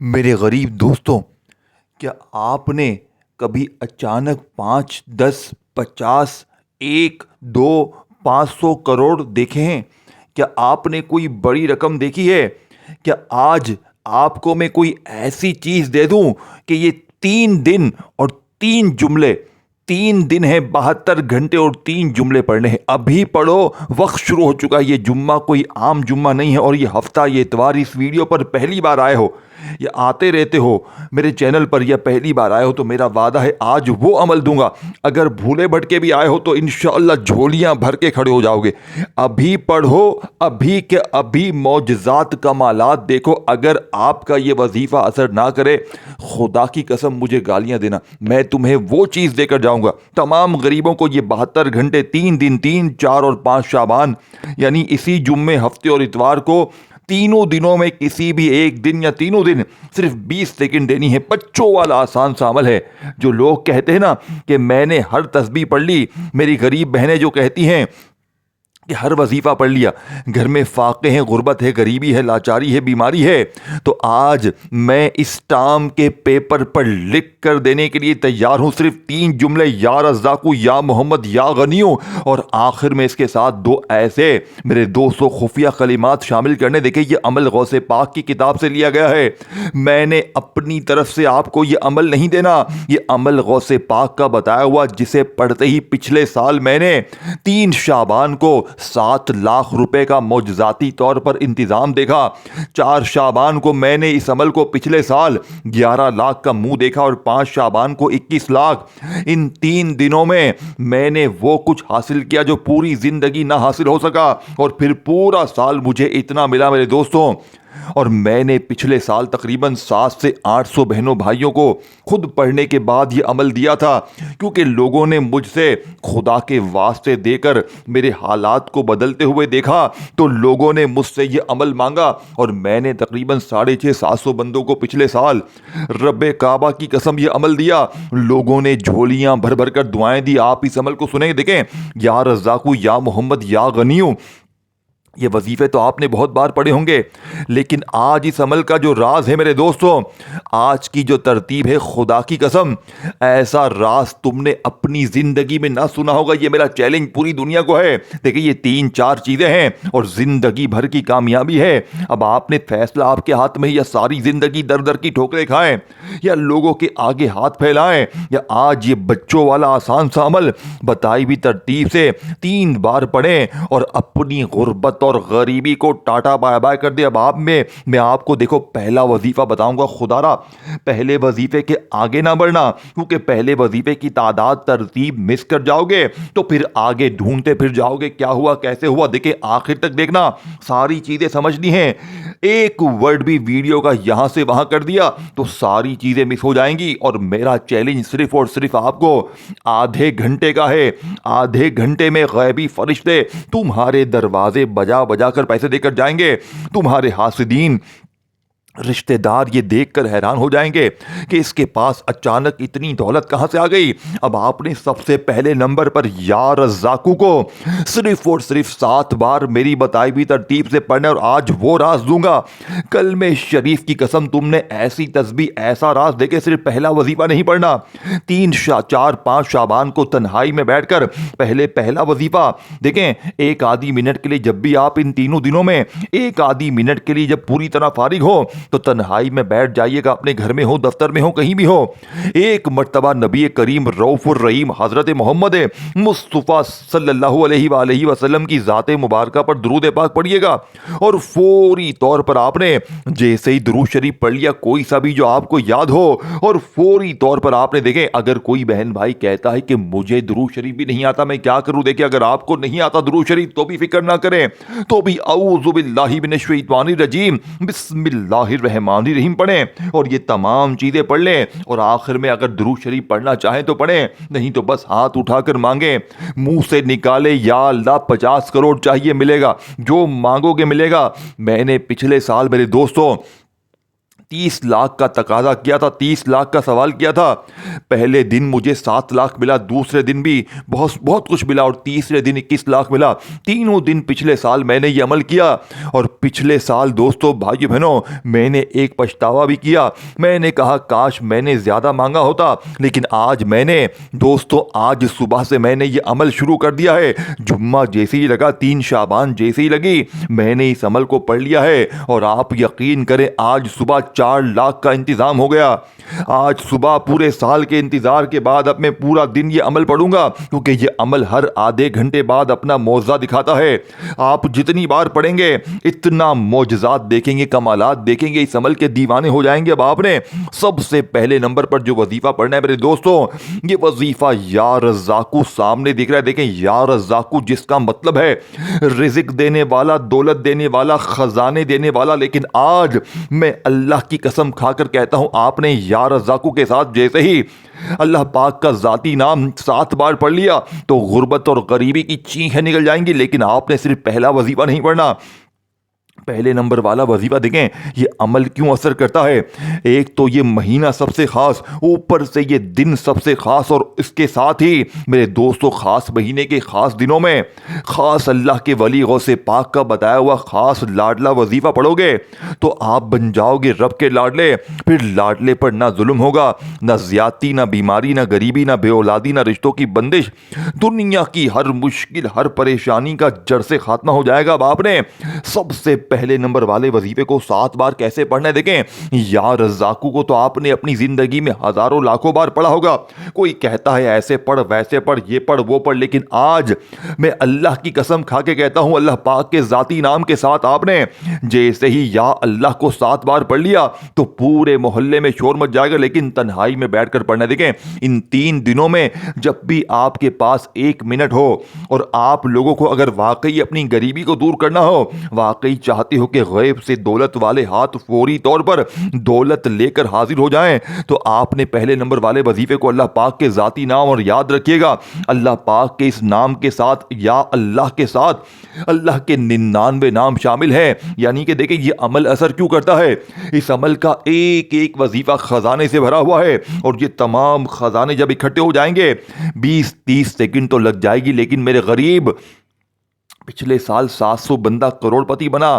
मेरे गरीब दोस्तों, क्या आपने कभी अचानक 5, 10, 50, 1, 2, 500 करोड़ देखे हैं? क्या आपने कोई बड़ी रकम देखी है? क्या आज आपको मैं कोई ऐसी चीज दे दूं कि ये 3 दिन और 3 जुमले, 3 दिन है, 72 घंटे और 3 जुमले पढ़ने हैं? अभी पढ़ो, वक्त शुरू हो चुका है। ये जुम्मा कोई आम जुम्मा नहीं है और ये हफ्ता, ये इतवार इस वीडियो पर पहली बार आए हो या आते रहते हो मेरे चैनल पर, या पहली बार आए हो, तो मेरा वादा है आज वो अमल दूंगा। अगर भूले भटके भी आए हो तो इंशाअल्लाह झोलियां भर के खड़े हो जाओगे। अभी पढ़ो, अभी के अभी मौजज़ात कमालात देखो। अगर आपका ये वजीफा असर ना करे, खुदा की कसम मुझे गालियां देना, मैं तुम्हें वो चीज़ देकर जाऊंगा। तमाम गरीबों को ये 72 घंटे, 3 दिन, 3, 4 और 5 शाबान, यानी इसी जुम्मे, हफ्ते और इतवार को, तीनों दिनों में किसी भी एक दिन या तीनों दिन सिर्फ 20 सेकंड देनी है। बच्चों वाला आसान सा अमल है। जो लोग कहते हैं ना कि मैंने हर तस्बीह पढ़ ली, मेरी गरीब बहनें जो कहती हैं कि हर वजीफ़ा पढ़ लिया, घर में फाके हैं, गुर्बत है, गरीबी है, लाचारी है, बीमारी है, तो आज मैं इस टाम के पेपर पर लिख कर देने के लिए तैयार हूँ। सिर्फ 3 जुमले, या रज़्ज़ाक़ू, या मोहम्मद, या गनियो, और आखिर में इसके साथ 2 ऐसे मेरे 200 खुफिया कलिमात शामिल करने। देखिए, ये अमल गौसे पाक की किताब से लिया गया है। मैंने अपनी तरफ से आपको ये अमल नहीं देना, ये अमल गौसे पाक का बताया हुआ, जिसे पढ़ते ही पिछले साल मैंने 3 शाबान को 7 लाख रुपए का मौजज़ाती तौर पर इंतजाम देखा। 4 शाबान को मैंने इस अमल को पिछले साल 11 लाख का मुंह देखा और 5 शाबान को 21 लाख। इन 3 दिनों में मैंने वो कुछ हासिल किया जो पूरी जिंदगी ना हासिल हो सका, और फिर पूरा साल मुझे इतना मिला मेरे दोस्तों। और मैंने पिछले साल तकरीबन 700 से 800 बहनों भाइयों को खुद पढ़ने के बाद ये अमल दिया था, क्योंकि लोगों ने मुझसे खुदा के वास्ते देकर मेरे हालात को बदलते हुए देखा, तो लोगों ने मुझसे ये अमल मांगा। और मैंने तकरीबन 650-700 बंदों को पिछले साल रब्बे काबा की कसम ये अमल दिया। लोगों ने झोलियां भर भर कर दुआएं दी। आप इस अमल को सुने, देखें, या रज़्ज़ाक़ू, या मोहम्मद, या गनियो, ये वजीफे तो आपने बहुत बार पढ़े होंगे, लेकिन आज इस अमल का जो राज है मेरे दोस्तों, आज की जो तरतीब है, खुदा की कसम ऐसा राज तुमने अपनी जिंदगी में ना सुना होगा। ये मेरा चैलेंज पूरी दुनिया को है। देखिए, ये 3-4 चीजें हैं और जिंदगी भर की कामयाबी है। अब आपने फैसला आपके हाथ में, या सारी जिंदगी दर दर की ठोकरें खाएं, या लोगों के आगे हाथ फैलाएं, या आज ये बच्चों वाला आसान सा अमल बताई हुई तरतीब से 3 बार पढ़ें और अपनी गुर्बत और गरीबी को टाटा बाय बाय कर दे। अब आप में मैं आपको, देखो, पहला वजीफा बताऊंगा। खुदारा, पहले वजीफे के आगे ना बढ़ना, क्योंकि पहले वजीफे की तादाद, तरतीब मिस कर जाओगे तो फिर आगे ढूंढते फिर जाओगे क्या हुआ, कैसे हुआ। देखिए, आखिर तक देखना, सारी चीजें समझनी है। एक वर्ड भी वीडियो का यहां से वहां कर दिया तो सारी चीजें मिस हो जाएंगी। और मेरा चैलेंज सिर्फ और सिर्फ आपको आधे घंटे का है। आधे घंटे में गैबी फरिश्ते तुम्हारे दरवाजे बजा बजा कर पैसे देकर जाएंगे। तुम्हारे हासिदीन, रिश्तेदार ये देखकर हैरान हो जाएंगे कि इसके पास अचानक इतनी दौलत कहां से आ गई। अब आपने सबसे पहले नंबर पर या रज़्ज़ाक़ू को सिर्फ और सिर्फ 7 बार मेरी बताई हुई तरतीब से पढ़ना, और आज वो राज दूंगा। कल में शरीफ की कसम, तुमने ऐसी तस्बीह, ऐसा राज देके सिर्फ पहला वजीफा नहीं पढ़ना। 3, 4, 5 शाबान को तन्हाई में बैठकर पहले पहला वजीफा देखें। 1 आधी मिनट के लिए जब भी आप इन तीनों दिनों में 1 आधी मिनट के लिए जब पूरी तरह फारिग हो तो तन्हाई में बैठ जाइएगा। अपने घर में हो, दफ्तर में हो, कहीं भी हो, एक मर्तबा नबी करीम रऊफुर रहीम हजरत मोहम्मद मुस्तफ़ा सल्लल्लाहु अलैहि वसल्लम की ज़ाते मुबारका पर दुरूद पाक पढ़िएगा। और फौरी तौर पर आपने जैसे ही दुरूद शरीफ पढ़ लिया, कोई सा भी जो आपको याद हो, और फौरी तौर पर आपने, देखें, अगर कोई बहन भाई कहता है कि मुझे दुरूद शरीफ भी नहीं आता, मैं क्या करूं, देखिए, अगर आपको नहीं आता दुरूद शरीफ तो भी फिक्र ना करें, तो भी औज़ु बिल्लाहि मिनश शैतानिर रजीम बिस्मिल्लाहिर रहमानिर रहीम पढ़ें और ये तमाम चीज़ें पढ़ लें। और आखिर में अगर दुरूद शरीफ पढ़ना चाहें तो पढ़ें, नहीं तो बस हाथ उठाकर मांगे, मुंह से निकाले, या अल्लाह 50 करोड़ चाहिए, मिलेगा, जो मांगोगे मिलेगा। मैंने पिछले साल मेरे दोस्तों 30 लाख का तकाजा किया था, 30 लाख का सवाल किया था। पहले दिन मुझे 7 लाख मिला, दूसरे दिन भी बहुत बहुत कुछ मिला और तीसरे दिन 21 लाख मिला। तीनों दिन पिछले साल मैंने ये अमल किया। और पिछले साल दोस्तों भाइयों बहनों मैंने एक पछतावा भी किया। मैंने कहा काश मैंने ज़्यादा मांगा होता, लेकिन आज मैंने दोस्तों आज सुबह से मैंने ये अमल शुरू कर दिया है। जुम्मा जैसे ही लगा, 3 शाबान जैसे ही लगी, मैंने इस अमल को पढ़ लिया है। और आप यकीन करें आज सुबह 4 लाख का इंतज़ाम हो गया। आज सुबह पूरे साल के इंतज़ार के बाद अब मैं पूरा दिन ये अमल पढ़ूंगा, क्योंकि ये अमल हर आधे घंटे बाद अपना मौजज़ा दिखाता है। आप जितनी बार पढ़ेंगे इतना मौजज़ात देखेंगे, कमालात देखेंगे, इस अमल के दीवाने हो जाएंगे। अब आपने सबसे पहले नंबर पर जो वजीफ़ा पढ़ना है मेरे दोस्तों, ये वजीफ़ा या रज़्ज़ाक़ू सामने दिख रहा है, देखें या रज़्ज़ाक़ू, जिसका मतलब है रिज़्क़ देने वाला, दौलत देने वाला, ख़जाने देने वाला। लेकिन आज मैं अल्लाह की कसम खाकर कहता हूं, आपने या रज़्ज़ाक़ू के साथ जैसे ही अल्लाह पाक का ज़ाती नाम 7 बार पढ़ लिया तो गुर्बत और गरीबी की चीखें निकल जाएंगी। लेकिन आपने सिर्फ पहला वजीफ़ा नहीं पढ़ना, पहले नंबर वाला वजीफा देखें ये अमल क्यों असर करता है। एक तो ये महीना सबसे खास, ऊपर से ये दिन सबसे खास, और इसके साथ ही मेरे दोस्तों खास महीने के खास दिनों में खास अल्लाह के वली गौसे पाक का बताया हुआ खास लाडला वजीफा पढ़ोगे तो आप बन जाओगे रब के लाडले। फिर लाडले पर ना जुल्म होगा, ना ज्यादती, ना बीमारी, ना गरीबी, ना बेऔलादी, ना रिश्तों की बंदिश। दुनिया की हर मुश्किल, हर परेशानी का जड़ से खात्मा हो जाएगा। अब आपने सबसे पहले नंबर वाले वजीफे को 7 बार कैसे पढ़ना है देखें। या रज़्ज़ाक़ू को तो आपने अपनी जिंदगी में हजारों लाखों बार पढ़ा होगा। कोई कहता है ऐसे पढ़, वैसे पढ़, ये पढ़, वो पढ़, लेकिन आज मैं अल्लाह की कसम खा के कहता हूं, अल्लाह पाक के जाती नाम के साथ आपने जैसे ही या अल्लाह को 7 बार पढ़ लिया तो पूरे मोहल्ले में शोर मच जाएगा। लेकिन तन्हाई में बैठकर पढ़ना देखें। इन 3 दिनों में जब भी आपके पास 1 मिनट हो और आप लोगों को अगर वाकई अपनी गरीबी को दूर करना हो, वाकई चाहते हो कि गैब से दौलत वाले हाथ फौरी तौर पर दौलत लेकर हाजिर हो जाएं, तो आपने पहले नंबर वाले वजीफे को अल्लाह पाक के जाती नाम, और याद रखिएगा अल्लाह पाक के इस नाम के साथ या अल्लाह के साथ अल्लाह के 99 नाम शामिल हैं। यानी कि देखिए ये अमल असर क्यों करता है। इस अमल का एक एक वजीफा खजाने से भरा हुआ है, और ये तमाम खजाने जब इकट्ठे हो जाएंगे 20-30 सेकंड तो लग जाएगी। लेकिन मेरे गरीब, पिछले साल 700 बंदा करोड़पति बना,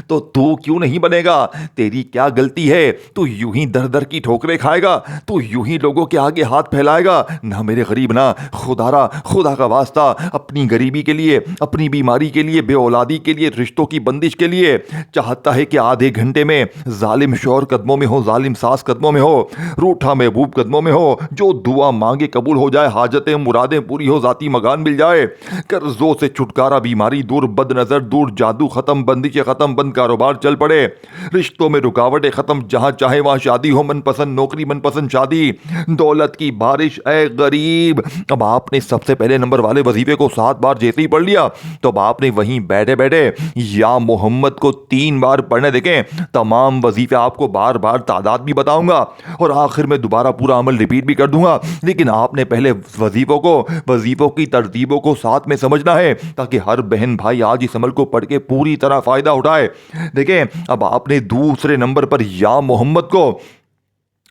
तो तू क्यों नहीं बनेगा। तेरी क्या गलती है। तू यूं ही दर दर की ठोकरें खाएगा, तू यूं ही लोगों के आगे हाथ फैलाएगा। ना मेरे गरीब ना, खुदारा खुदा का वास्ता, अपनी गरीबी के लिए, अपनी बीमारी के लिए, बेऔलादी के लिए, रिश्तों की बंदिश के लिए चाहता है कि आधे घंटे में जालिम शौहर कदमों में हो, जालिम सास कदमों में हो, रूठा महबूब कदमों में हो, जो दुआ मांगे कबूल हो जाए, हाजतें मुरादें पूरी हो, जाती मकान मिल जाए, कर्जों से छुटकारा, बीमारी दूर, बद नजर दूर, जादू खत्म, बंदिशें खत्म, बंद कारोबार चल पड़े, रिश्तों में रुकावटें खत्म, जहां चाहे वहां शादी हो, मनपसंद नौकरी, मनपसंद शादी, दौलत की बारिश। ऐ गरीब, अब आपने सबसे पहले नंबर वाले वजीफे को 7 बार जैसे ही पढ़ लिया तो अब आपने वहीं बैठे बैठे या मोहम्मद को 3 बार पढ़ने देखें। तमाम वजीफे आपको बार बार तादाद भी बताऊंगा और आखिर में दोबारा पूरा अमल रिपीट भी कर दूंगा। लेकिन आपने पहले वजीफों की तरतीबों को साथ में समझना है, ताकि हर बहन भाई आज इस अमल को पढ़ के पूरी तरह फायदा उठाए। देखें अब आपने दूसरे नंबर पर या मोहम्मद को,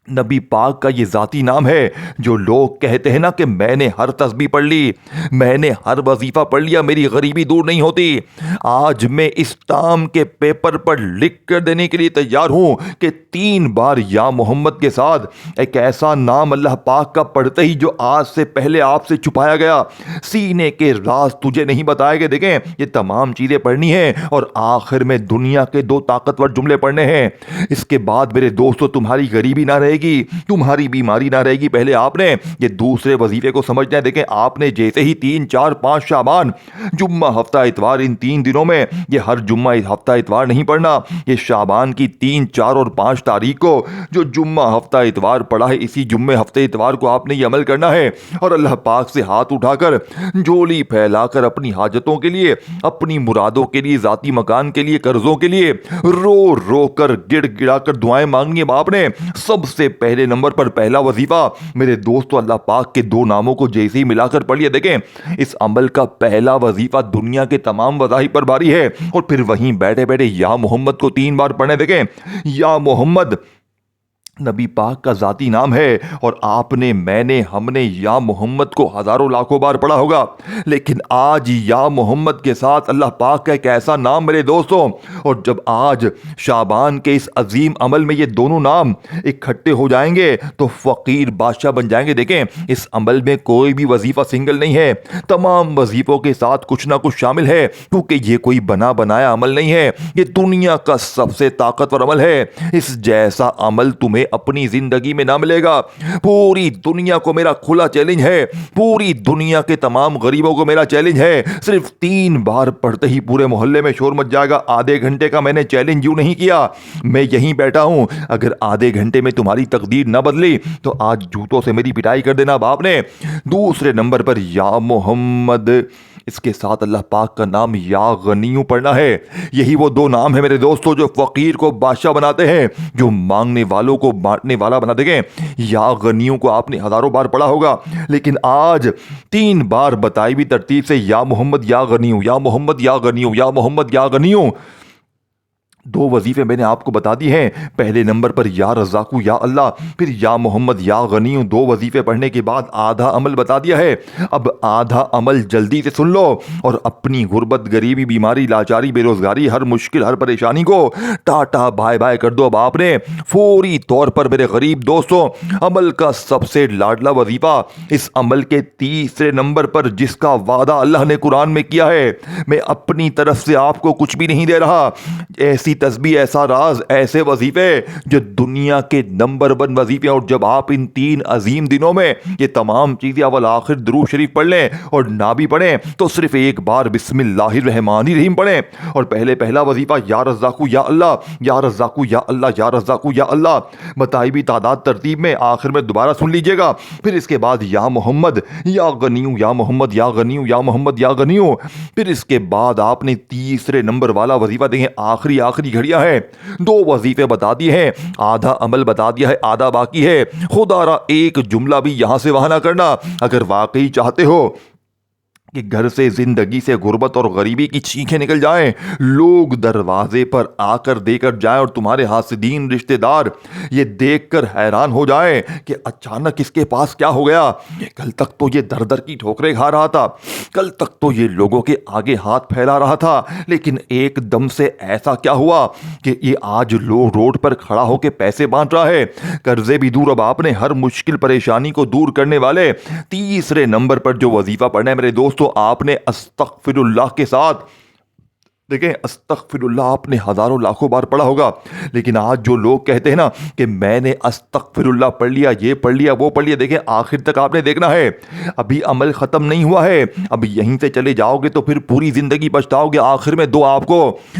नबी पाक का ये जाती नाम है। जो लोग कहते हैं ना कि मैंने हर तस्बीह पढ़ ली, मैंने हर वजीफा पढ़ लिया, मेरी गरीबी दूर नहीं होती, आज मैं इस टाम के पेपर पर लिख कर देने के लिए तैयार हूं कि 3 बार या मोहम्मद के साथ एक ऐसा नाम अल्लाह पाक का पढ़ते ही जो आज से पहले आपसे छुपाया गया, सीने के राज तुझे नहीं बताए गए। देखें ये तमाम चीजें पढ़नी है और आखिर में दुनिया के 2 ताकतवर जुमले पढ़ने हैं। इसके बाद मेरे दोस्तों तुम्हारी गरीबी ना रहेगी, तुम्हारी बीमारी ना रहेगी। पहले आपने ये दूसरे वजीफे को समझना है। देखें आपने जैसे ही 3, 4, 5 शाबान, जुम्मा, हफ्ता, इतवार, इन 3 दिनों में, ये हर जुम्मा हफ्ता इतवार नहीं पढ़ना, ये शाबान की 3, 4 और 5 तारीख को जो जुम्मा हफ्ता इतवार पड़ा है, इसी जुम्मे हफ्ते इतवार को आपने ये अमल करना है और अल्लाह पाक से हाथ उठाकर, झोली फैलाकर अपनी हाजतों के लिए, अपनी मुरादों के लिए, जाती मकान के लिए, कर्जों के लिए रो रो कर, गिड़ गिड़ा कर दुआएं मांगनी। बाप ने सबसे पहले नंबर पर पहला वजीफा मेरे दोस्तों अल्लाह पाक के 2 नामों को जैसे ही मिलाकर पढ़िए। देखें इस अमल का पहला वजीफा दुनिया के तमाम वज़ाइफ पर भारी है और फिर वहीं बैठे बैठे या मोहम्मद को 3 बार पढ़ने। देखें या मोहम्मद नबी पाक का ज़ाती नाम है और आपने, मैंने, हमने या मोहम्मद को हज़ारों लाखों बार पढ़ा होगा, लेकिन आज या मोहम्मद के साथ अल्लाह पाक का एक ऐसा नाम मेरे दोस्तों, और जब आज शाबान के इस अजीम अमल में ये दोनों नाम इकट्ठे हो जाएंगे तो फ़कीर बादशाह बन जाएंगे। देखें, इस अमल में कोई भी वजीफ़ा सिंगल नहीं है, तमाम वजीफ़ों के साथ कुछ ना कुछ शामिल है, क्योंकि ये कोई बना बनाया अमल नहीं है, ये दुनिया का सबसे ताकतवर अमल है। इस जैसा अमल तुम्हें अपनी जिंदगी में ना मिलेगा। पूरी दुनिया को मेरा खुला चैलेंज है, पूरी दुनिया के तमाम गरीबों को मेरा चैलेंज है। सिर्फ 3 बार पढ़ते ही पूरे मोहल्ले में शोर मच जाएगा। आधे घंटे का मैंने चैलेंज यूं नहीं किया, मैं यहीं बैठा हूं। अगर आधे घंटे में तुम्हारी तकदीर न बदली तो आज जूतों से मेरी पिटाई कर देना बाप ने। दूसरे नंबर पर या मोहम्मद, इसके साथ अल्लाह पाक का नाम या गनीयू पढ़ना है। यही वो 2 नाम है मेरे दोस्तों जो फकीर को बादशाह बनाते हैं, जो मांगने वालों को बांटने वाला बना देंगे। या गनीयू को आपने हजारों बार पढ़ा होगा, लेकिन आज 3 बार बताई भी तरतीब से या मोहम्मद या गनीयू, या मोहम्मद या गनीयू, या मोहम्मद या गनीयू। 2 वजीफे मैंने आपको बता दी हैं। पहले नंबर पर या रज़ाकू या अल्लाह, फिर या मोहम्मद या गनीयू। 2 वजीफे पढ़ने के बाद आधा अमल बता दिया है। अब आधा अमल जल्दी से सुन लो और अपनी गुर्बत, गरीबी, बीमारी, लाचारी, बेरोजगारी, हर मुश्किल, हर परेशानी को टाटा बाय बाय कर दो। अब आपने फौरी तौर पर मेरे गरीब दोस्तों, अमल का सबसे लाडला वजीफा, इस अमल के तीसरे नंबर पर जिसका वादा अल्लाह ने कुरान में किया है, मैं अपनी तरफ से आपको कुछ भी नहीं दे रहा। ऐसी तस्बीह, ऐसा राज, ऐसे वजीफे जो दुनिया के नंबर 1 वजीफे। और जब आप इन 3 अजीम दिनों में ये तमाम चीजें अवल आखिर दुरूद शरीफ पढ़ लें और ना भी पढ़ें तो सिर्फ एक बार बिस्मिल्लाहिर्रहमानिर्रहीम पढ़ें। और पहला वजीफा या रज़ाकू या अल्लाह, या रज़ाकू या अल्लाह, या रज़ाकू या अल्लाह, बताई भी तादाद तरतीब में, आखिर में दोबारा सुन लीजिएगा। फिर इसके बाद या मोहम्मद या गनीयू, या मोहम्मद या गनीयू, या मोहम्मद या गनीयू। फिर इसके बाद आपने तीसरे नंबर वाला वजीफा देखें, आखिरी घड़ियां है। 2 वजीफे बता दिए हैं, आधा अमल बता दिया है, आधा बाकी है। खुदारा एक जुमला भी यहां से वहां ना करना। अगर वाकई चाहते हो कि घर से, जिंदगी से गुर्बत और गरीबी की चीखें निकल जाएं, लोग दरवाजे पर आकर देकर जाएं और तुम्हारे हासिदीन रिश्तेदार ये देखकर हैरान हो जाएं कि अचानक इसके पास क्या हो गया। कल तक तो ये दर दर की ठोकरें खा रहा था, कल तक तो ये लोगों के आगे हाथ फैला रहा था, लेकिन एकदम से ऐसा क्या हुआ कि ये आज रोड पर खड़ा होकर पैसे बांट रहा है। कर्जे भी दूर, अब आपने हर मुश्किल परेशानी को दूर करने वाले तीसरे नंबर पर जो वजीफा पढ़ना है मेरे दोस्तों, आपने अस्तगफिरुल्लाह के साथ, देखें, अस्तगफिरुल्लाह आपने हजारों लाखों बार पढ़ा होगा, लेकिन आज जो लोग कहते हैं ना कि मैंने अस्तगफिरुल्लाह पढ़ लिया, ये पढ़ लिया, वो पढ़ लिया, देखें आखिर तक आपने देखना है। अभी अमल खत्म नहीं हुआ है, अब यहीं से चले जाओगे तो फिर पूरी जिंदगी पछताओगे। आखिर में 2 आपको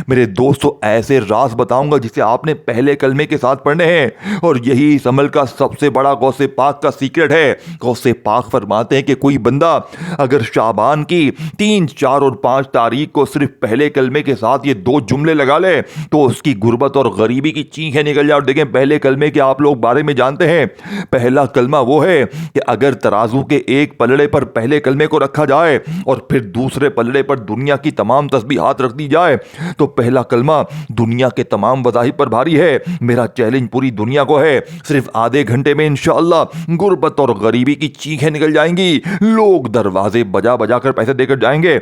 मेरे दोस्तों ऐसे राज बताऊंगा जिसे आपने पहले कलमे के साथ पढ़ने हैं, और यही इस अमल का सबसे बड़ा गौसे पाक का सीक्रेट है। गौसे पाक फरमाते हैं कि कोई बंदा अगर शाबान की 3, 4 और 5 तारीख को सिर्फ पहले कलमे के साथ ये 2 जुमले लगा ले तो उसकी गुर्बत और गरीबी की चीखें निकल जाए। और देखें, पहले कलमे के आप लोग बारे में जानते हैं, पहला कलमा वो है कि अगर तराजू के एक पलड़े पर पहले कलमे को रखा जाए और फिर दूसरे पलड़े पर दुनिया की तमाम तस्बीहात रख दी जाए तो पहला कलमा दुनिया के तमाम वज़ाहिब पर भारी है। मेरा चैलेंज पूरी दुनिया को है, सिर्फ आधे घंटे में इंशाअल्लाह गुर्बत और गरीबी की चीखें निकल जाएंगी। लोग दरवाजे बजा बजा कर पैसे देकर जाएंगे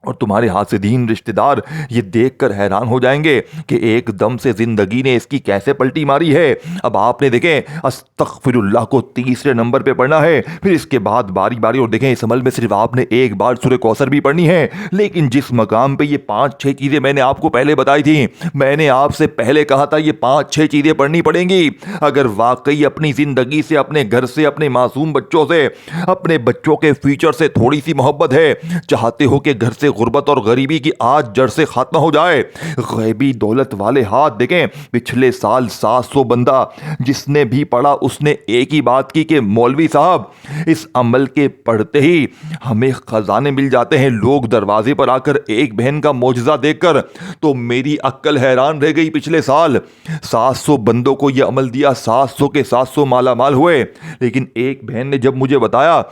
और तुम्हारे हासिदीन रिश्तेदार ये देखकर हैरान हो जाएंगे कि एकदम से जिंदगी ने इसकी कैसे पलटी मारी है। अब आपने देखें अस्तगफिरुल्लाह को तीसरे नंबर पे पढ़ना है, फिर इसके बाद बारी बारी, और देखें इस अमल में सिर्फ आपने एक बार सूरह कौसर भी पढ़नी है, लेकिन जिस मकाम पे ये 5-6 चीजें मैंने आपको पहले बताई थी, मैंने आपसे पहले कहा था ये 5-6 चीजें पढ़नी पड़ेंगी। अगर वाकई अपनी जिंदगी से, अपने घर से, अपने मासूम बच्चों से, अपने बच्चों के फ्यूचर से थोड़ी सी मोहब्बत है, चाहते हो कि घर से गुर्बत और गरीबी की आज जड़ से खात्मा हो जाए, गैबी दौलत वाले हाथ देखें। पिछले साल 700 बंदा जिसने भी पढ़ा उसने एक ही बात की कि मौलवी साहब इस अमल के पढ़ते ही हमें खजाने मिल जाते हैं। लोग दरवाजे पर आकर, एक बहन का मौजज़ा देखकर तो मेरी अक्ल हैरान रह गई। पिछले साल 700 बंदों को यह अमल दिया, 700 के 700 माला माल हुए, लेकिन एक बहन ने जब मुझे बताया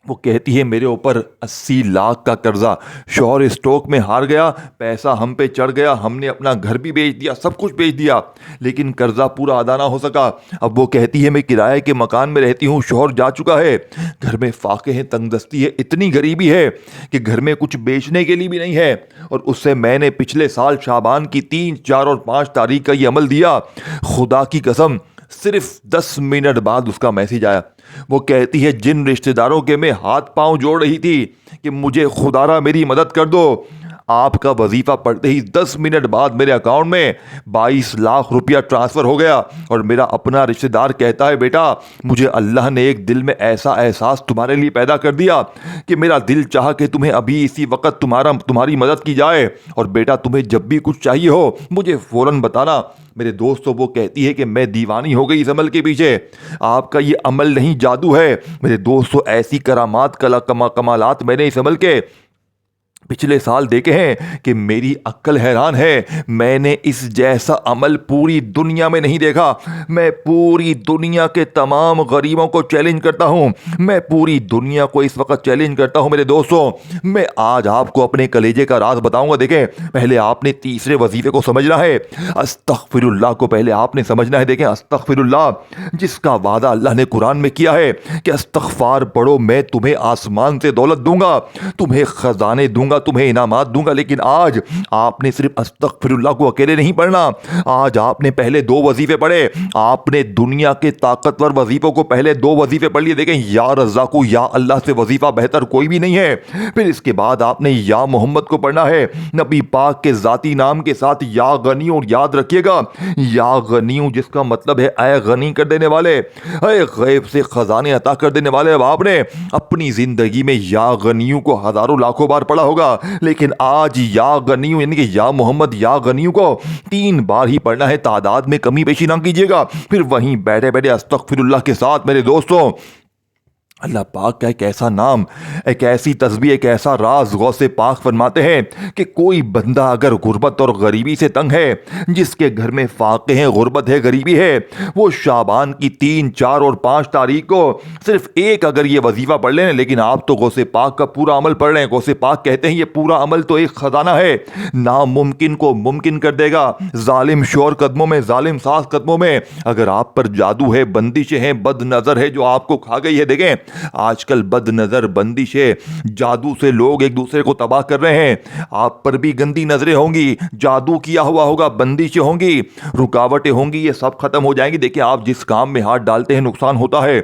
वो कहती है मेरे ऊपर 80 लाख का कर्जा, शौहर स्टॉक में हार गया, पैसा हम पे चढ़ गया, हमने अपना घर भी बेच दिया, सब कुछ बेच दिया, लेकिन कर्जा पूरा अदा ना हो सका। अब वो कहती है मैं किराए के मकान में रहती हूँ, शौहर जा चुका है, घर में फाके हैं, तंगदस्ती है, इतनी गरीबी है कि घर में कुछ बेचने के लिए भी नहीं है। और उससे मैंने पिछले साल शाबान की 3, 4 और 5 तारीख का ये अमल दिया। खुदा की कसम सिर्फ 10 मिनट बाद उसका मैसेज आया। वो कहती है जिन रिश्तेदारों के मैं हाथ पांव जोड़ रही थी कि मुझे खुदारा मेरी मदद कर दो, आपका वजीफा पढ़ते ही 10 मिनट बाद मेरे अकाउंट में 22 लाख रुपया ट्रांसफर हो गया। और मेरा अपना रिश्तेदार कहता है बेटा मुझे अल्लाह ने एक दिल में ऐसा एहसास तुम्हारे लिए पैदा कर दिया कि मेरा दिल चाहा कि तुम्हें अभी इसी वक्त तुम्हारी मदद की जाए, और बेटा तुम्हें जब भी कुछ चाहिए हो मुझे फ़ौरन बताना। मेरे दोस्तों वो कहती है कि मैं दीवानी हो गई इस अमल के पीछे। आपका ये अमल नहीं जादू है मेरे दोस्तों, ऐसी करामात कमालात मैंने इस अमल के पिछले साल देखे हैं कि मेरी अक्ल हैरान है। मैंने इस जैसा अमल पूरी दुनिया में नहीं देखा। मैं पूरी दुनिया के तमाम गरीबों को चैलेंज करता हूं, मैं पूरी दुनिया को इस वक्त चैलेंज करता हूं मेरे दोस्तों। मैं आज आपको अपने कलेजे का राज बताऊंगा। देखें, पहले आपने तीसरे वजीफे को समझना है, अस्तगफिरुल्लाह को पहले आपने समझना है। देखें, अस्तगफिरुल्लाह जिसका वादा अल्लाह ने कुरान में किया है कि अस्तगफार पढ़ो मैं तुम्हें आसमान से दौलत दूंगा, तुम्हें खजाने दूंगा, तुम्हें इनामात दूंगा। लेकिन आज आपने सिर्फ अस्तगफिरुल्लाह को अकेले नहीं पढ़ना, आज आपने पहले 2 वजीफे पढ़े। आपने दुनिया के ताकतवर वजीफों को पहले 2 वजीफे पढ़ लिए। देखें, या रज़्ज़ाक़ु या अल्लाह से वजीफा बेहतर कोई भी नहीं है। फिर इसके बाद आपने या मोहम्मद को पढ़ना है, नबी पाक के जाती नाम के साथ या गनी। और याद रखिएगा या गनी जिसका मतलब है ऐ गनी कर देने वाले, ऐ गैब से खजाने अता कर देने वाले। अब आपने अपनी जिंदगी में या गनियों को हजारों लाखों बार पढ़ा होगा, लेकिन आज या गनियों यानी कि या मोहम्मद या गनियों को 3 बार ही पढ़ना है। तादाद में कमी पेशी ना कीजिएगा। फिर वहीं बैठे बैठे अस्तगफिरुल्लाह के साथ मेरे दोस्तों अल्लाह पाक का एक ऐसा नाम, एक ऐसी तस्बीह, एक ऐसा राज गौसे पाक फरमाते हैं कि कोई बंदा अगर गुर्बत और गरीबी से तंग है, जिसके घर में फाके हैं, गुर्बत है, गरीबी है, वो शाबान की 3, 4 और 5 तारीख को सिर्फ एक अगर ये वजीफा पढ़ लें। लेकिन आप तो गौसे पाक का पूरा अमल पढ़ रहे हैं। गौसे पाक कहते हैं ये पूरा अमल तो एक खजाना है, नामुमकिन को मुमकिन कर देगा, जालिम शोर कदमों में, जालिम सास कदमों में। अगर आप पर जादू है, बंदिशें हैं, बद नजर है जो आपको खा गई है। देखें, आजकल बद नजर, बंदिशें, जादू से लोग एक दूसरे को तबाह कर रहे हैं। आप पर भी गंदी नजरें होंगी, जादू किया हुआ होगा, बंदिशें होंगी, रुकावटें होंगी, ये सब खत्म हो जाएंगी। देखिए, आप जिस काम में हाथ डालते हैं नुकसान होता है,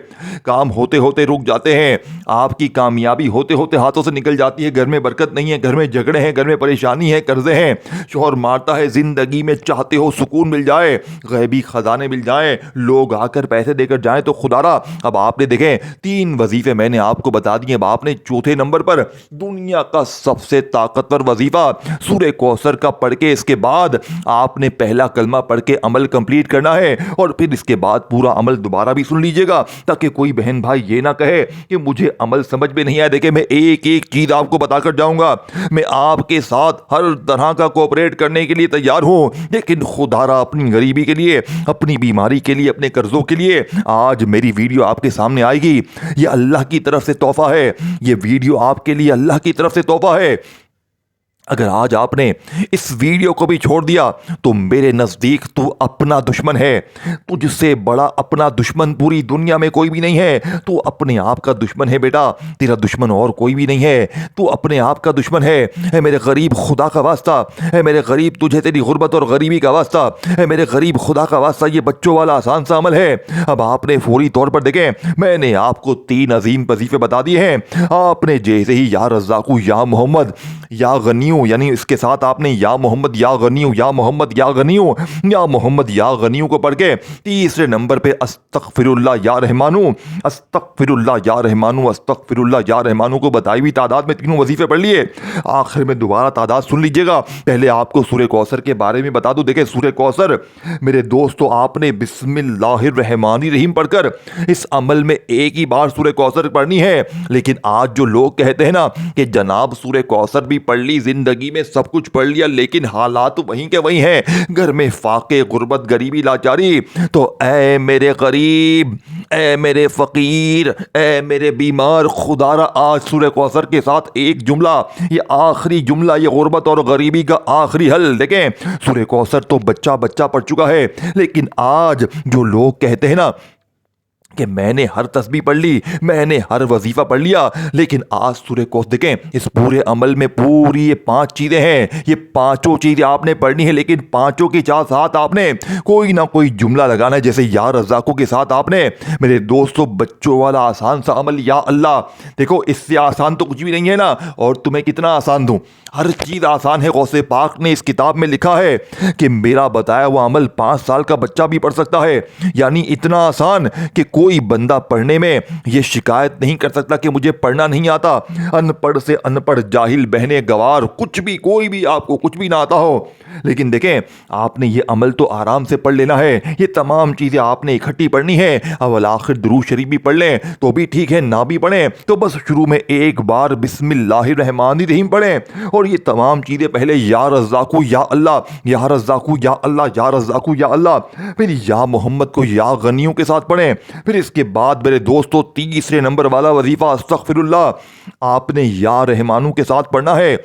काम होते होते रुक जाते हैं, आपकी कामयाबी होते होते हाथों से निकल जाती है। घर में बरकत नहीं है, घर में झगड़े हैं, घर में परेशानी है, कर्जे हैं, शोहर मारता है। जिंदगी में चाहते हो सुकून मिल जाए, गैबी खजाने मिल जाए, लोग आकर पैसे देकर जाएं तो खुदारा। अब आपने देखें 3 वजीफे मैंने आपको बता दिए। अब आपने चौथे नंबर पर दुनिया का सबसे ताकतवर वजीफा सूरह कौसर का पढ़ के इसके बाद आपने पहला कलमा पढ़ के अमल कंप्लीट करना है। और फिर इसके बाद पूरा अमल दोबारा भी सुन लीजिएगा, ताकि कोई बहन भाई ये ना कहे कि मुझे अमल समझ में नहीं आया। देखिए, मैं एक एक चीज आपको बताकर जाऊंगा। मैं आपके साथ हर तरह का कोऑपरेट करने के लिए तैयार हूं, लेकिन खुदारा अपनी गरीबी के लिए, अपनी बीमारी के लिए, अपने कर्जों के लिए आज मेरी वीडियो आपके सामने आएगी। ये अल्लाह की तरफ से तोहफा है, ये वीडियो आपके लिए अल्लाह की तरफ से तोहफा है। अगर आज आपने इस वीडियो को भी छोड़ दिया तो मेरे नज़दीक तू अपना दुश्मन है। तुझसे बड़ा अपना दुश्मन पूरी दुनिया में कोई भी नहीं है। तू अपने आप का दुश्मन है बेटा, तेरा दुश्मन और कोई भी नहीं है। तू अपने आप का दुश्मन है मेरे गरीब, खुदा का वास्ता है मेरे गरीब, तुझे तेरी गुर्बत और गरीबी का वास्ता है मेरे गरीब, खुदा का वास्ता। ये बच्चों वाला आसान सा अमल है। अब आपने फौरी तौर पर देखें, मैंने आपको 3 अजीम वजीफे बता दिए हैं। आपने जैसे ही या रज़्ज़ाक़ु या मोहम्मद या गनियों यानी इसके साथ आपने या मोहम्मद या गनियों, या मोहम्मद या गनियों, या मोहम्मद या गनियों को पढ़ के तीसरे नंबर पे अस्तगफिरुल्लाह या रहमानू, अस्तगफिरुल्लाह या रहमानू, अस्तगफिरुल्लाह या रहमानू को बताई हुई तादाद में 3 वजीफे पढ़ लिए। आखिर में दोबारा तादाद सुन लीजिएगा। पहले आपको सूरह कौसर के बारे में बता दूं। देखिए, सूरह कौसर मेरे दोस्तों, आपने बिस्मिल्लाहिर्रहमानिर्रहीम पढ़कर इस अमल में एक ही बार सूरह कौसर पढ़नी है। लेकिन आज जो लोग कहते हैं ना कि जनाब सूरह कौसर भी पढ़ ली, जिंदगी में सब कुछ पढ़ लिया लेकिन हालात वहीं के वहीं हैं, घर में फाके गुर्बत गरीबी लाचारी। तो ऐ मेरे गरीब, ऐ मेरे फकीर, ऐ मेरे बीमार, खुदारा आज सूरह कौसर के साथ एक जुमला, ये आखिरी जुमला, ये गुर्बत और गरीबी का आखिरी हल। देखें, सूरह कौसर तो बच्चा बच्चा पढ़ चुका है, लेकिन आज जो लोग कहते हैं ना कि मैंने हर तस्बीह पढ़ ली, मैंने हर वजीफा पढ़ लिया, लेकिन आज सूरह कौसर देखें, इस पूरे अमल में पूरी ये 5 चीजें हैं, ये पांचों चीजें आपने पढ़नी है, लेकिन पांचों के साथ आपने कोई ना कोई जुमला लगाना है। जैसे या रज़ाक़ों के साथ आपने, मेरे दोस्तों, बच्चों वाला आसान सा अमल, या अल्लाह। देखो, इससे आसान तो कुछ भी नहीं है ना, और तुम्हें कितना आसान दूं, हर चीज आसान है। गौसे पाक ने इस किताब में लिखा है कि मेरा बताया हुआ अमल 5 साल का बच्चा भी पढ़ सकता है, यानी इतना आसान कि कोई बंदा पढ़ने में यह शिकायत नहीं कर सकता कि मुझे पढ़ना नहीं आता। अनपढ़ से अनपढ़, जाहिल, बहने, गवार, कुछ भी, कोई भी आपको कुछ भी ना आता हो, लेकिन देखें, आपने ये अमल तो आराम से पढ़ लेना है। ये तमाम चीजें आपने इकट्ठी पढ़नी है। अवल आखिर दुरूद शरीफ भी पढ़ लें तो भी ठीक है, ना भी पढ़ें तो बस शुरू में एक बार बिस्मिल्लाहिर्रहमानिर्रहीम पढ़ें, और ये तमाम चीजें पहले या रज़ाक़ू या अल्लाह, या रज़ाक़ू या अल्लाह, या रज़ाक़ू या अल्लाह, फिर या मोहम्मद को या गनियों के साथ पढ़ें। फिर इसके बाद मेरे दोस्तों, तीसरे नंबर वाला वजीफा अस्तग़फिरुल्लाह आपने या रहमानू के साथ पढ़ना है,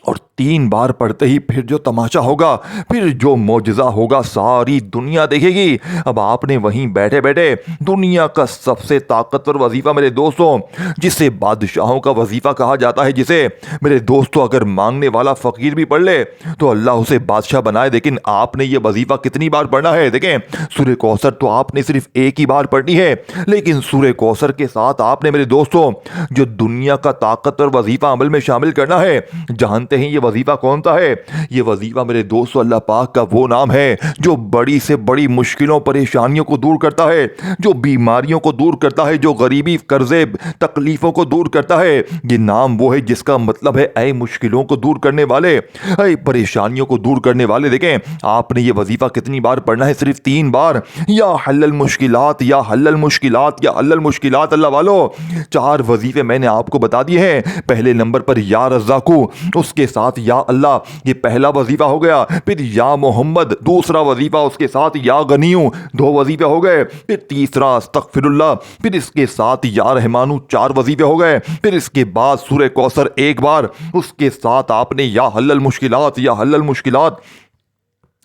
और 3 बार पढ़ते ही फिर जो तमाशा होगा, फिर जो मौजज़ा होगा, सारी दुनिया देखेगी। अब आपने वहीं बैठे बैठे दुनिया का सबसे ताकतवर वजीफा मेरे दोस्तों, जिसे बादशाहों का वजीफा कहा जाता है, जिसे मेरे दोस्तों अगर मांगने वाला फकीर भी पढ़ ले तो अल्लाह उसे बादशाह बनाए। लेकिन आपने ये वजीफा कितनी बार पढ़ना है? देखें, सूरह कौसर तो आपने सिर्फ एक ही बार पढ़नी है, लेकिन सूरह कौसर के साथ आपने मेरे दोस्तों जो दुनिया का ताकतवर वजीफा अमल में शामिल करना है। जानते हैं ये वजीफा कौन सा है? ये वजीफा मेरे दोस्तों अल्लाह पाक का वो नाम है जो बड़ी से बड़ी मुश्किलों परेशानियों को दूर करता है, जो बीमारियों को दूर करता है, जो गरीबी कर्जे तकलीफों को दूर करता है। ये नाम वो है जिसका मतलब है ऐ मुश्किलों को दूर करने वाले, ऐ परेशानियों को दूर करने वाले। देखें, आपने ये वजीफा कितनी बार पढ़ना है? सिर्फ 3 बार। या हल्लल मुश्किलात, या हल्लल मुश्किलात, या हल्लल मुश्किलात। अल्लाह वालों, 4 वजीफे मैंने आपको बता दिए हैं। पहले नंबर पर या रज़ाक़ू, उसके साथ या अल्लाह, ये पहला वजीफा हो गया। फिर या मोहम्मद, दूसरा वजीफा, उसके साथ या गनियू, 2 वजीफे हो गए। फिर तीसरा अस्तग़फिरुल्लाह, फिर इसके साथ या रहमानू, 4 वजीफे हो गए। फिर इसके बाद सूरह कौसर एक बार, उसके साथ आपने या हल्लल मुश्किलात, या हल्लल मुश्किलात,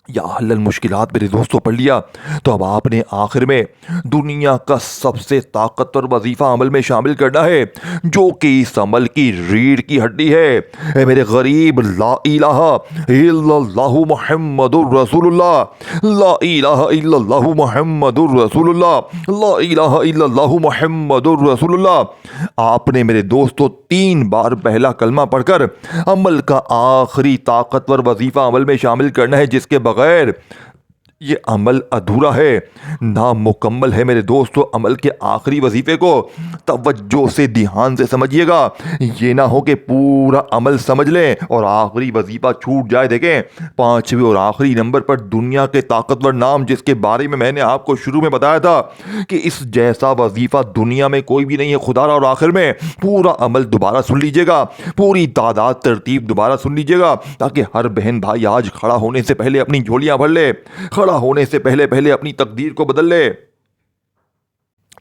या हल्लल मुश्किलात मेरे दोस्तों पढ़ लिया। तो अब आपने आखिर में दुनिया का सबसे ताकतवर वजीफा अमल में शामिल करना है, जो कि इस अमल की रीढ़ की हड्डी है। ए मेरे गरीब, ला इलाहा इल्लल्लाहु मुहम्मदुर रसूलुल्लाह, ला इलाहा इल्लल्लाहु मुहम्मदुर रसूलुल्लाह, ला इलाहा इल्लल्लाहु मुहम्मदुर रसूलुल्लाह। आपने मेरे दोस्तों 3 बार पहला कलमा पढ़कर अमल का आखिरी ताकतवर वजीफा अमल में शामिल करना है, जिसके बगैर ये अमल अधूरा है, नामुकम्मल है। मेरे दोस्तों, अमल के आखिरी वजीफे को तवज्जो से, ध्यान से समझिएगा। ये ना हो कि पूरा अमल समझ लें और आखिरी वजीफा छूट जाए। देखें, 5वें और आखिरी नंबर पर दुनिया के ताकतवर नाम, जिसके बारे में मैंने आपको शुरू में बताया था कि इस जैसा वजीफा दुनिया में कोई भी नहीं है खुदारा। और आखिर में पूरा अमल दोबारा सुन लीजिएगा, पूरी तादाद तरतीब दोबारा सुन लीजिएगा, ताकि हर बहन भाई आज खड़ा होने से पहले अपनी झोलियां भर ले, खड़ा होने से पहले पहले अपनी तकदीर को बदल ले।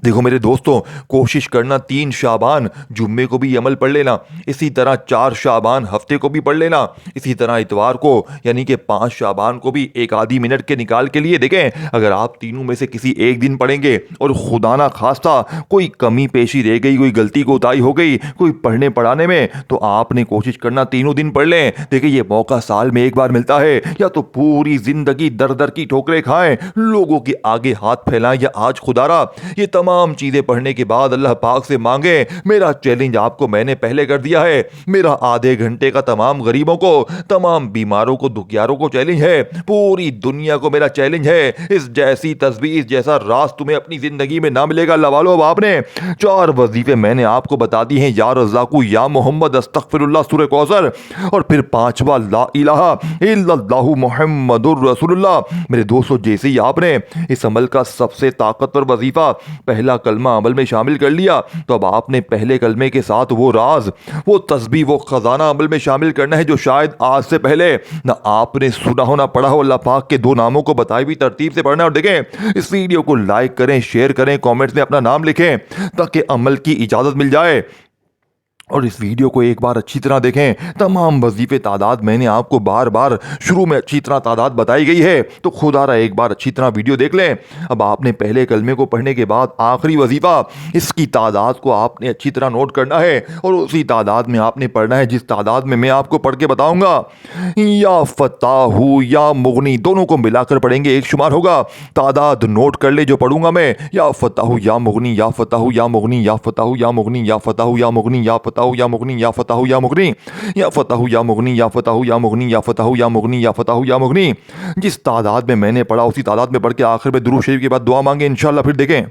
देखो मेरे दोस्तों, कोशिश करना 3 शाबान जुम्मे को भी अमल पढ़ लेना, इसी तरह 4 शाबान हफ्ते को भी पढ़ लेना, इसी तरह इतवार को यानी कि 5 शाबान को भी एक आधी मिनट के निकाल के लिए। देखें, अगर आप तीनों में से किसी एक दिन पढ़ेंगे और खुदा ना खास्ता कोई कमी पेशी रह गई, कोई गलती कोताही हो गई कोई पढ़ने पढ़ाने में, तो आपने कोशिश करना तीनों दिन पढ़ लें। देखिए, ये मौका साल में एक बार मिलता है, या तो पूरी जिंदगी दर दर की ठोकरें खाएं, लोगों के आगे हाथ फैलाएं, या आज खुदारा ये तमाम चीजें पढ़ने के बाद अल्लाह पाक से मांगे। मेरा चैलेंज आपको मैंने पहले कर दिया है, मेरा आधे घंटे का तमाम गरीबों को, तमाम बीमारों को, दुखियारों को चैलेंज है, पूरी दुनिया को मेरा चैलेंज है। इस जैसी तस्वीर, इस जैसा राज तुम्हें अपनी जिंदगी में ना मिलेगा। अल्लाह वालों, अब आपने 4 वजीफे मैंने आपको बता दिए हैं, या रज़ाक़ू, या मोहम्मद, अस्तग़फिरुल्लाह, सूरह कौसर, और फिर 5वां ला इलाहा इल्लल्लाहु मुहम्मदुर रसूलुल्लाह। मेरे दोस्तों, जैसे ही आपने इस अमल का सबसे ताकतवर वजीफा पहला कलमा अमल में शामिल कर लिया तो अब आपने पहले कलमे के साथ वो राज, वो तस्बीह, वो खजाना अमल में शामिल करना है जो शायद आज से पहले ना आपने सुना हो ना पढ़ा हो। अल्लाह पाक के 2 नामों को बताई हुई तरतीब से पढ़ना है। और देखें, इस वीडियो को लाइक करें, शेयर करें, कमेंट्स में अपना नाम लिखें ताकि अमल की इजाज़त मिल जाए। और इस वीडियो को एक बार अच्छी तरह देखें। तमाम वजीफे तादाद मैंने आपको बार बार शुरू में अच्छी तरह तादाद बताई गई है, तो खुदारा एक बार अच्छी तरह वीडियो देख लें। अब आपने पहले कलमे को पढ़ने के बाद आखिरी वजीफा, इसकी तादाद को आपने अच्छी तरह नोट करना है और उसी तादाद में आपने पढ़ना है जिस तादाद में मैं आपको पढ़ के बताऊंगा। या फताहू या मुगनी दोनों को मिलाकर पढ़ेंगे, एक शुमार होगा। तादाद नोट कर ले जो पढ़ूंगा मैं। या फताहू या मुगनी, या फताहू या मुगनी, या फताहू या मुगनी, या फताहू या मुगनी, या फताहू या मुगनी, या फताहू या मुगनी, या फताहू या मुगनी, या फताहू या मुगनी, या फताहू या मुगनी, या फताहू या मुगनी। जिस तादाद में मैंने पढ़ा उसी तादाद में पढ़ के आखिर में दुरूद शरीफ के बाद दुआ मांगे इंशाअल्लाह। फिर देखें।